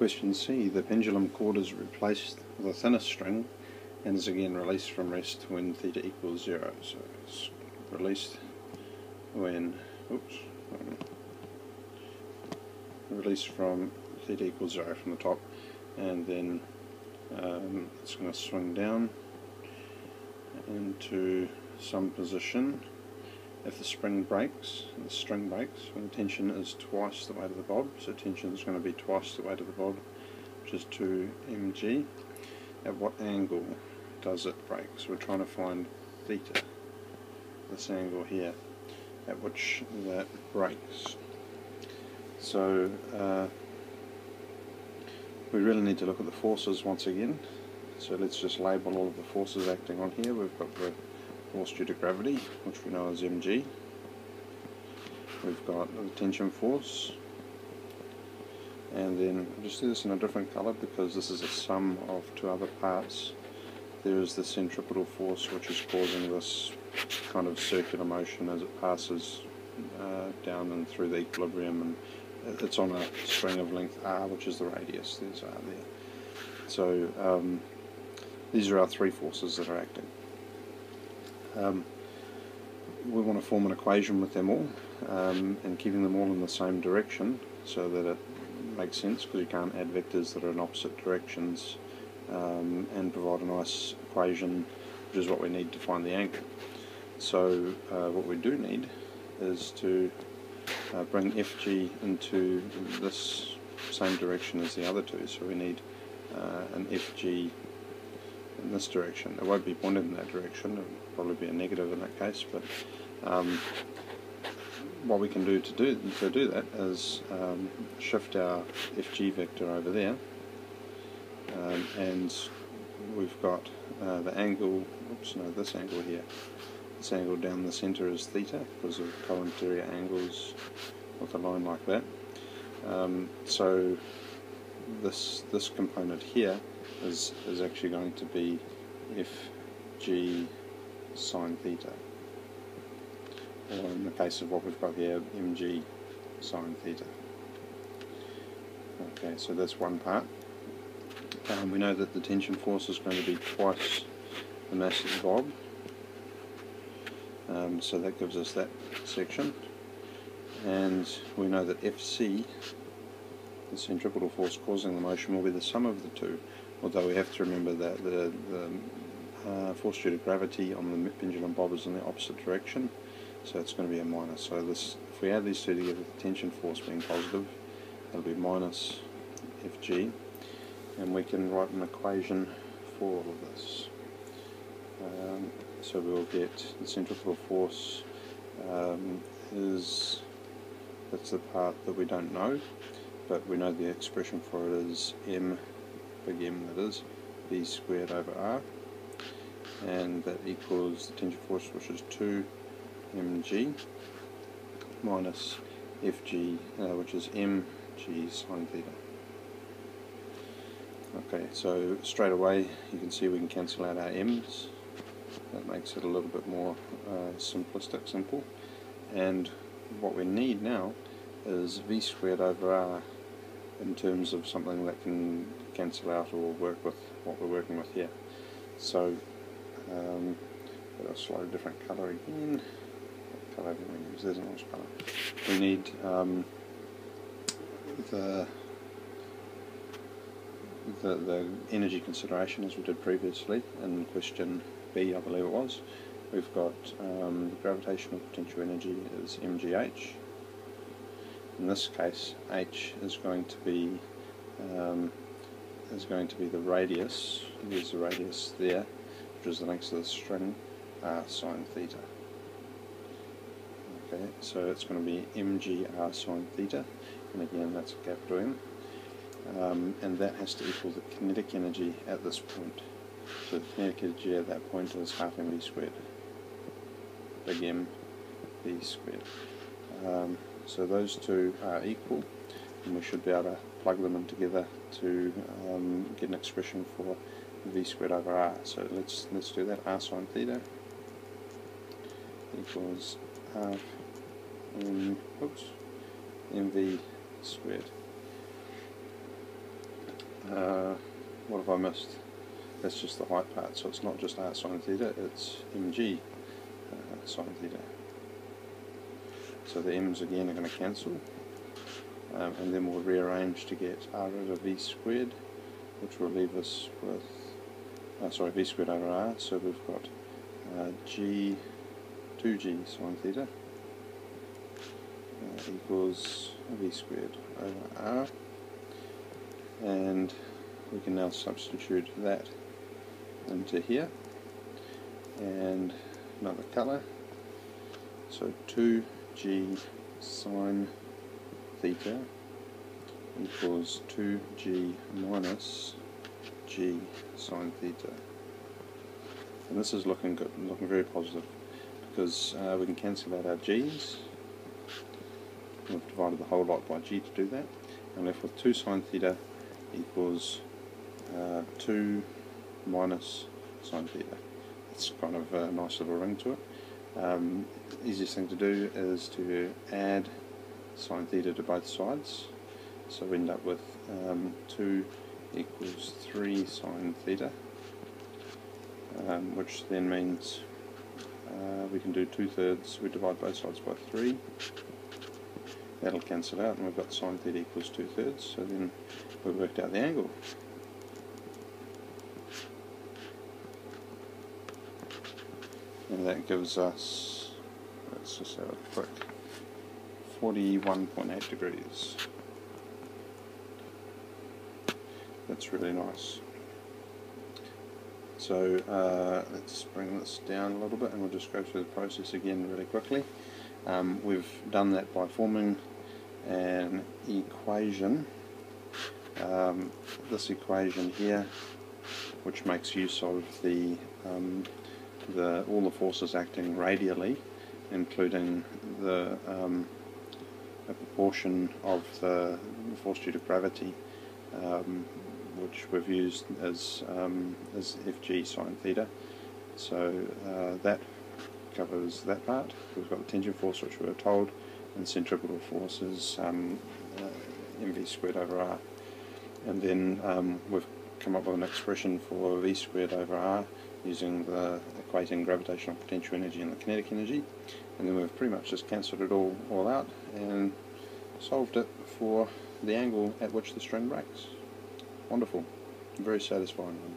question C, the pendulum cord is replaced with a thinner string and is again released from rest when theta equals 0. So it's released when, released from theta equals 0 from the top, and then it's going to swing down into some position. If the string breaks, when the tension is twice the weight of the bob, so tension is going to be twice the weight of the bob, which is 2 mg. At what angle does it break? So we're trying to find theta, this angle here, at which that breaks. So we really need to look at the forces once again. So let's just label all of the forces acting on here. We've got the force due to gravity, which we know is mg. We've got the tension force, and then I'll just do this in a different colour because this is a sum of two other parts. There is the centripetal force, which is causing this kind of circular motion as it passes down and through the equilibrium, and it's on a string of length r, which is the radius. There's r there. So these are our three forces that are acting. We want to form an equation with them all, and keeping them all in the same direction so that it makes sense, because you can't add vectors that are in opposite directions and provide a nice equation, which is what we need to find the angle. So what we do need is to bring Fg into this same direction as the other two. So we need an Fg in this direction. It won't be pointed in that direction, it will probably be a negative in that case, but what we can do to do that is shift our Fg vector over there, and we've got the angle, this angle here. This angle down the centre is theta because of co-interior angles with a line like that. So this component here is actually going to be Fg sine theta, or in the case of what we've got here, mg sine theta. Okay, so that's one part. We know that the tension force is going to be twice the mass of the bob, so that gives us that section. And we know that Fc, the centripetal force causing the motion, will be the sum of the two, although we have to remember that the force due to gravity on the pendulum bob is in the opposite direction, so it's going to be a minus. So this, if we add these two together, the tension force being positive, it'll be minus Fg, and we can write an equation for all of this. So we'll get the centripetal force that's the part that we don't know, but we know the expression for it is m, big M that is, v squared over r, and that equals the tension force, which is 2 mg minus Fg, which is mg sine theta. Okay, so straight away you can see we can cancel out our m's. That makes it a little bit more simple. And what we need now is v squared over r in terms of something that can cancel out or work with what we're working with here. So I'll slide a different colour again. What colour do we use? There's an orange colour. We need the energy consideration as we did previously in question B, I believe it was. We've got the gravitational potential energy is mgh. In this case, h is going to be the radius. There's the radius there, which is the length of the string, r sine theta. Okay, so it's going to be mg r sine theta, and again that's a capital M, and that has to equal the kinetic energy at this point. So the kinetic energy at that point is half mv squared, big M v squared. So those two are equal, and we should be able to plug them in together to get an expression for v squared over r. So let's do that. R sine theta equals half mv squared what have I missed? That's just the height part, so it's not just r sine theta, it's mg sine theta. So the m's again are going to cancel, and then we'll rearrange to get r over v squared, which will leave us with, v squared over r, so we've got 2g sine theta equals v squared over r, and we can now substitute that into here, and another colour, so 2g sine theta equals 2g minus g sine theta. And this is looking good, looking very positive, because we can cancel out our g's. We've divided the whole lot by g to do that, and left with 2 sine theta equals 2 minus sine theta. It's kind of a nice little ring to it. Easiest thing to do is to add sine theta to both sides, so we end up with 2 equals 3 sine theta, which then means we can do 2/3, we divide both sides by 3, that'll cancel out, and we've got sine theta equals 2/3, so then we've worked out the angle. And that gives us, let's just have a quick, 41.8 degrees. That's really nice. So let's bring this down a little bit, and we'll just go through the process again really quickly. We've done that by forming an equation, this equation here, which makes use of all the forces acting radially, including the a proportion of the force due to gravity, which we've used as Fg sine theta. So that covers that part. We've got the tension force, which we were told, and centripetal force is mv squared over r. And then we've come up with an expression for v squared over r using the equating gravitational potential energy and the kinetic energy, and then we've pretty much just cancelled it all out and solved it for the angle at which the string breaks. Wonderful, very satisfying one.